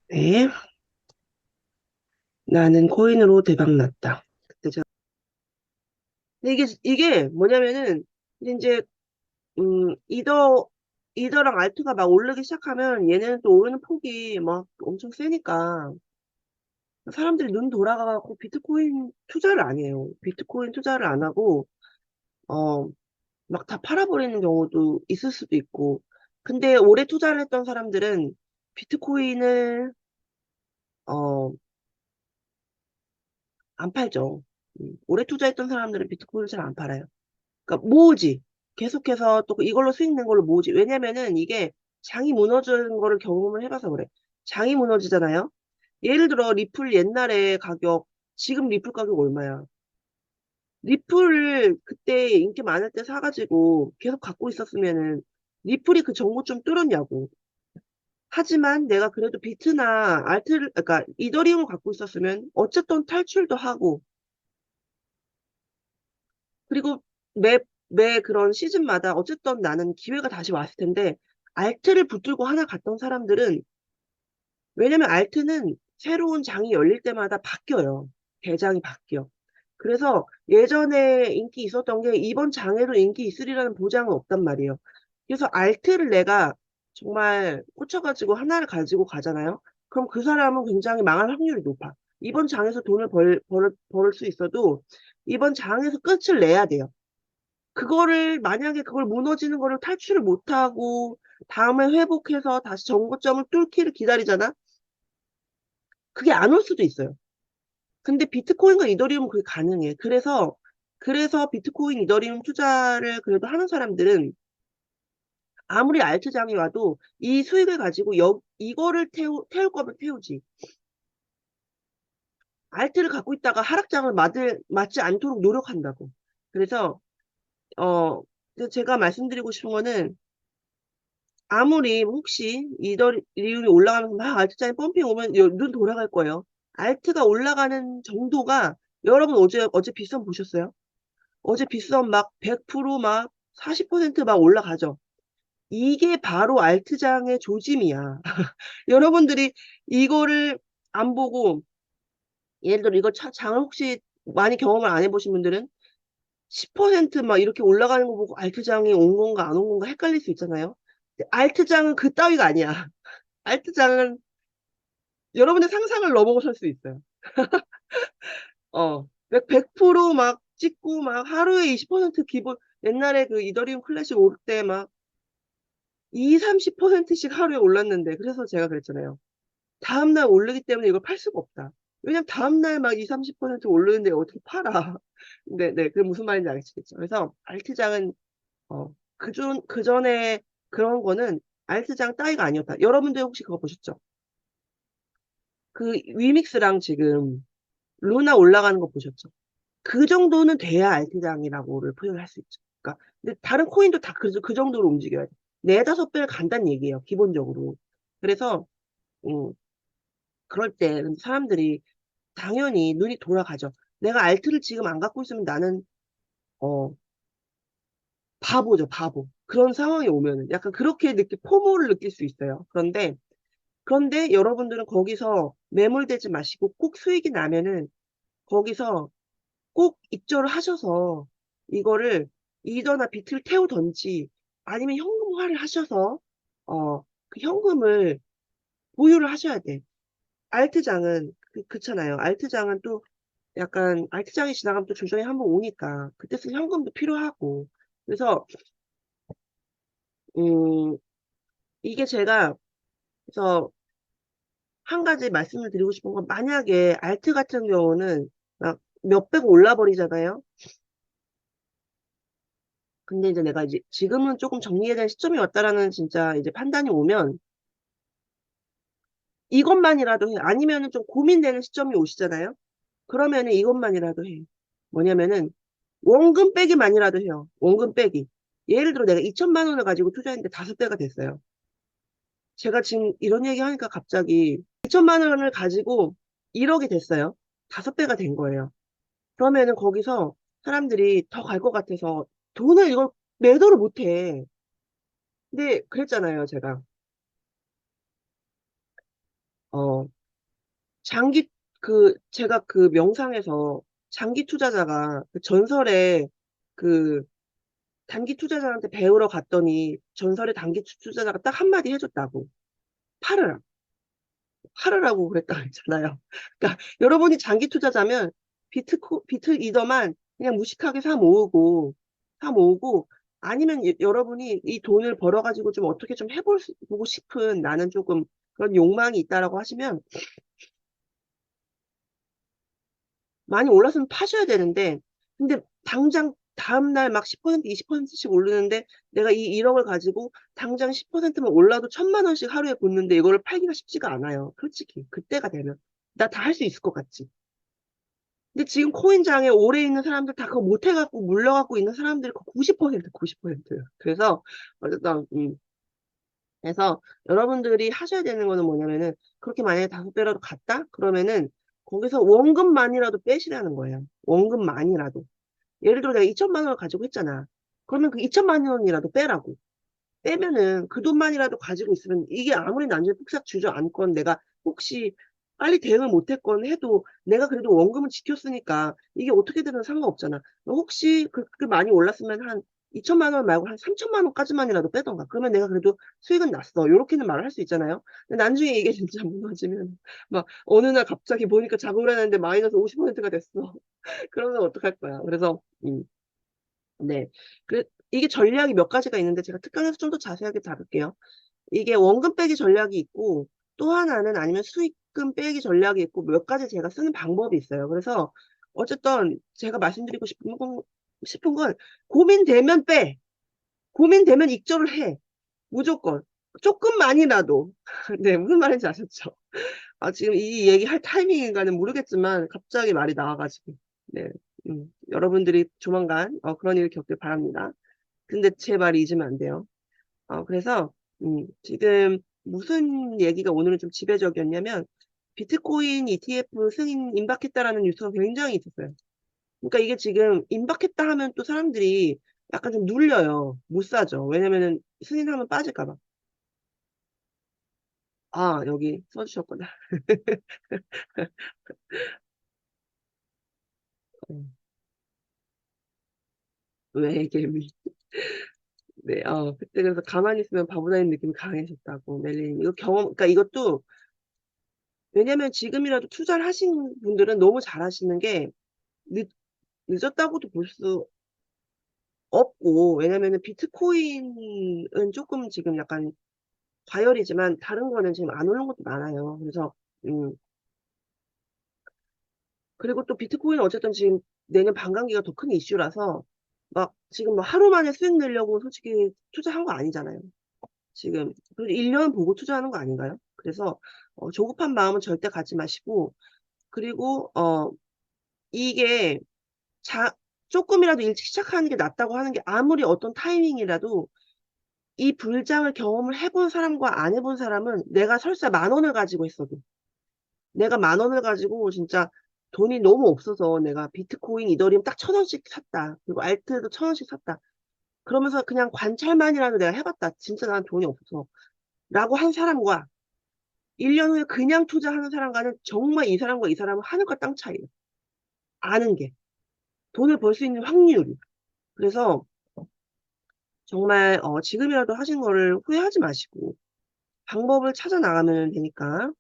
네, 나는 코인으로 대박 났다. 그때 근데 이게 뭐냐면은, 이제, 이더랑 알트가 막 오르기 시작하면 얘네는 또 오르는 폭이 막 엄청 세니까 사람들이 눈 돌아가고 비트코인 투자를 안 해요. 비트코인 투자를 안 하고, 어, 막 다 팔아버리는 경우도 있을 수도 있고. 근데 오래 투자를 했던 사람들은 비트코인을, 어, 안 팔죠. 오래 투자했던 사람들은 비트코인을 잘 안 팔아요. 그러니까 모으지. 계속해서 또 이걸로 수익 낸 걸로 모으지. 왜냐면은 이게 장이 무너지는 거를 경험을 해봐서 그래. 장이 무너지잖아요. 예를 들어 리플 옛날에 가격, 지금 리플 가격 얼마야? 리플을 그때 인기 많을 때 사가지고 계속 갖고 있었으면은 리플이 그 정보 좀 뚫었냐고. 하지만 내가 그래도 비트나 알트를, 그러니까 이더리움을 갖고 있었으면 어쨌든 탈출도 하고, 그리고 매 그런 시즌마다 어쨌든 나는 기회가 다시 왔을 텐데, 알트를 붙들고 하나 갔던 사람들은, 왜냐면 알트는 새로운 장이 열릴 때마다 바뀌어요. 대장이 바뀌어. 그래서 예전에 인기 있었던 게 이번 장에도 인기 있으리라는 보장은 없단 말이에요. 그래서 알트를 내가 정말 꽂혀가지고 하나를 가지고 가잖아요. 그럼 그 사람은 굉장히 망할 확률이 높아. 이번 장에서 돈을 벌 수 있어도 이번 장에서 끝을 내야 돼요. 만약에 그걸 무너지는 거를 탈출을 못하고, 다음에 회복해서 다시 정고점을 뚫기를 기다리잖아? 그게 안 올 수도 있어요. 근데 비트코인과 이더리움은 그게 가능해. 그래서 비트코인, 이더리움 투자를 그래도 하는 사람들은 아무리 알트장이 와도 이 수익을 가지고 이거를 태울 거면 태우지. 알트를 갖고 있다가 하락장을 맞지 않도록 노력한다고. 그래서, 어, 제가 말씀드리고 싶은 거는 아무리 혹시 이더리움이 올라가면서 막 알트장에 펌핑 오면 눈 돌아갈 거예요. 알트가 올라가는 정도가 여러분 어제 빗썸 보셨어요? 어제 빗썸 막 100%막 40%막 올라가죠. 이게 바로 알트장의 조짐이야. 여러분들이 이거를 안 보고 예를 들어 이거 장을 혹시 많이 경험을 안 해보신 분들은 10%막 이렇게 올라가는 거 보고 알트장이 온 건가 안 온 건가 헷갈릴 수 있잖아요. 근데 알트장은 그 따위가 아니야. 알트장은 여러분의 상상을 넘어설 수 있어요. 100%막 찍고 막 하루에 20% 기본, 옛날에 그 이더리움 클래식 오를 때 막 2, 30%씩 하루에 올랐는데, 그래서 제가 그랬잖아요. 다음날 오르기 때문에 이걸 팔 수가 없다. 왜냐면 다음날 막 2, 30% 오르는데 어떻게 팔아. 네, 그게 무슨 말인지 아시겠죠. 그래서 알트장은, 그 전에 그런 거는 알트장 따위가 아니었다. 여러분들 혹시 그거 보셨죠? 그 위믹스랑 지금 루나 올라가는 거 보셨죠? 그 정도는 돼야 알트장이라고를 표현할 수 있죠. 그러니까 근데 다른 코인도 다 그 정도로 움직여야 돼. 네다섯 배를 간다는 얘기예요, 기본적으로. 그래서 음, 그럴 때 사람들이 당연히 눈이 돌아가죠. 내가 알트를 지금 안 갖고 있으면 나는 어 바보죠, 바보. 그런 상황이 오면은 약간 그렇게 포모를 느낄 수 있어요. 그런데 여러분들은 거기서 매몰되지 마시고 꼭 수익이 나면은 거기서 꼭 입절을 하셔서 이거를 이더나 비트를 태우던지 아니면 현금화를 하셔서 그 현금을 보유를 하셔야 돼. 알트장은 그렇잖아요. 알트장은 또 약간 알트장이 지나가면 또 조정이 한번 오니까 그때 쓸 현금도 필요하고 그래서 음 이게 제가 그래서 한 가지 말씀을 드리고 싶은 건 만약에 알트 같은 경우는 막 몇백 올라 버리잖아요. 근데 이제 내가 이제 지금은 조금 정리해야 될 시점이 왔다라는 진짜 이제 판단이 오면 이것만이라도 해. 아니면은 좀 고민되는 시점이 오시잖아요. 그러면은 이것만이라도 해. 뭐냐면은 원금 빼기만이라도 해요. 원금 빼기. 예를 들어 내가 2천만 원을 가지고 투자했는데 5배가 됐어요. 제가 지금 이런 얘기 하니까 갑자기 2천만 원을 가지고 1억이 됐어요. 5배가 된 거예요. 그러면은 거기서 사람들이 더 갈 것 같아서 돈을 이걸 매도를 못 해. 근데 그랬잖아요, 제가. 어, 장기, 제가 그 명상에서 장기 투자자가 그 전설의 그 단기 투자자한테 배우러 갔더니 전설의 단기 투자자가 딱 한마디 해줬다고. 팔으라. 팔으라고 그랬다고 했잖아요. 그러니까 여러분이 장기 투자자면 비트 이더만 그냥 무식하게 사 모으고 아니면 여러분이 이 돈을 벌어가지고 좀 어떻게 좀 보고 싶은 나는 조금 그런 욕망이 있다라고 하시면 많이 올랐으면 파셔야 되는데, 근데 당장 다음날 막 10%, 20%씩 오르는데 내가 이 1억을 가지고 당장 10%만 올라도 1,000만 원씩 하루에 붙는데 이거를 팔기가 쉽지가 않아요. 솔직히. 그때가 되면. 나 다 할 수 있을 것 같지. 근데 지금 코인장에 오래 있는 사람들 다 그거 못 해갖고 물러갖고 있는 사람들이 90%, 90%예요. 그래서, 어쨌든, 그래서 여러분들이 하셔야 되는 거는 뭐냐면은 그렇게 만약에 5배라도 갔다? 그러면은 거기서 원금만이라도 빼시라는 거예요. 원금만이라도. 예를 들어 내가 2천만 원을 가지고 했잖아. 그러면 그 2천만 원이라도 빼라고. 빼면은 그 돈만이라도 가지고 있으면 이게 아무리 나중에 폭삭 주저앉건 내가 혹시 빨리 대응을 못했건 해도 내가 그래도 원금을 지켰으니까 이게 어떻게 되든 상관없잖아. 혹시 그 많이 올랐으면 한 2천만 원 말고 한 3천만 원까지만이라도 빼던가. 그러면 내가 그래도 수익은 났어. 요렇게는 말을 할 수 있잖아요. 근데 나중에 이게 진짜 무너지면 막 어느 날 갑자기 보니까 자고 일어났는데 마이너스 50%가 됐어. 그러면 어떡할 거야. 그래서 네. 이게 전략이 몇 가지가 있는데 제가 특강에서 좀 더 자세하게 다룰게요. 이게 원금 빼기 전략이 있고 또 하나는 아니면 수익금 빼기 전략이 있고 몇 가지 제가 쓰는 방법이 있어요. 그래서 어쨌든 제가 말씀드리고 싶은 건 고민되면 빼. 고민되면 익절을 해. 무조건. 조금만이라도. 네, 무슨 말인지 아셨죠? 아, 지금 이 얘기 할 타이밍인가는 모르겠지만 갑자기 말이 나와가지고. 네. 여러분들이 조만간 그런 일 겪길 바랍니다. 근데 제 말 잊으면 안 돼요. 그래서, 지금 무슨 얘기가 오늘은 좀 지배적이었냐면, 비트코인 ETF 승인 임박했다라는 뉴스가 굉장히 있었어요. 그러니까 이게 지금 임박했다 하면 또 사람들이 약간 좀 눌려요. 못 사죠. 왜냐면은 승인하면 빠질까봐. 아, 여기 써주셨구나. 외계미. 네, 그때 그래서 가만히 있으면 바보다니는 느낌이 강해졌다고, 멜리님. 이거 그러니까 이것도 왜냐면 지금이라도 투자를 하신 분들은 너무 잘하시는 게 늦었다고도 볼 수 없고, 왜냐면은 비트코인은 조금 지금 약간 과열이지만 다른 거는 지금 안 오른 것도 많아요. 그래서, 음, 그리고 또 비트코인은 어쨌든 지금 내년 반감기가 더 큰 이슈라서 막 지금 뭐 하루 만에 수익 내려고 솔직히 투자한 거 아니잖아요. 지금, 그래도 1년 보고 투자하는 거 아닌가요? 그래서, 조급한 마음은 절대 갖지 마시고, 그리고, 이게 자, 조금이라도 일찍 시작하는 게 낫다고 하는 게 아무리 어떤 타이밍이라도 이 불장을 경험을 해본 사람과 안 해본 사람은 내가 설사 10,000원을 가지고 있어도 내가 10,000원을 가지고 진짜 돈이 너무 없어서 내가 비트코인, 이더리움 딱 1,000원씩 샀다. 그리고 알트도 1,000원씩 샀다. 그러면서 그냥 관찰만이라도 내가 해봤다. 진짜 난 돈이 없어서. 라고 한 사람과 1년 후에 그냥 투자하는 사람과는 정말 이 사람과 이 사람은 하늘과 땅 차이예요. 아는 게. 돈을 벌 수 있는 확률이. 그래서 정말 지금이라도 하신 거를 후회하지 마시고 방법을 찾아 나가면 되니까